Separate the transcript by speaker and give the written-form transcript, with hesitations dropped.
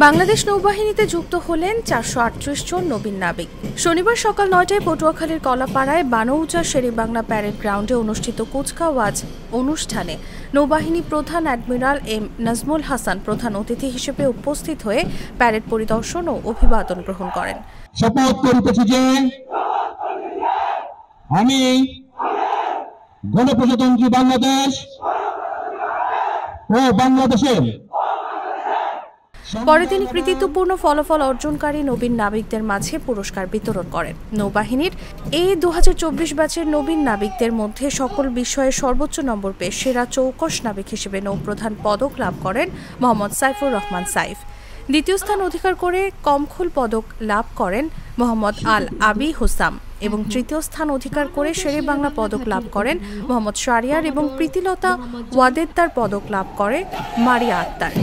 Speaker 1: বাংলাদেশ নৌবাহিনীতে যুক্ত হলেন 438 জন নবীন নাবিক। শনিবার সকাল 9টায় পটুয়াখালীর কলাপাড়ায় বানৌচা শেরেবাংলা প্যারেড গ্রাউন্ডে অনুষ্ঠিত কুচকাওয়াজ অনুষ্ঠানে নৌবাহিনী প্রধান অ্যাডমিরাল এম নাজমুল হাসান প্রধান অতিথি হিসেবে উপস্থিত হয়ে প্যারেড পরিদর্শন ও অভিবাদন গ্রহণ করেন।
Speaker 2: শপথ করিতেছি যে আমি গণপ্রজাতন্ত্রী বাংলাদেশ ও বাংলাদেশের।
Speaker 1: পরে তিনি কৃতিত্বপূর্ণ ফলাফল অর্জনকারী নবীন নাবিকদের মাঝে পুরস্কার বিতরণ করেন। নৌবাহিনীর এই 2024 ব্যাচের নবীন নাবিকদের মধ্যে সকল বিষয়ে সর্বোচ্চ নম্বর পেয়ে সেরা চৌকস নাবিক হিসেবে নৌপ্রধান পদক লাভ করেন মোহাম্মদ সাইফুর রহমান সাইফ। দ্বিতীয় স্থান অধিকার করে কমখুল পদক লাভ করেন মোহাম্মদ আল আবি হোসাম এবং তৃতীয় স্থান অধিকার করে শেরেবাংলা পদক লাভ করেন মোহাম্মদ শারিয়ার এবং প্রীতিলতা ওয়াদেদার পদক লাভ করে মারিয়া আক্তার।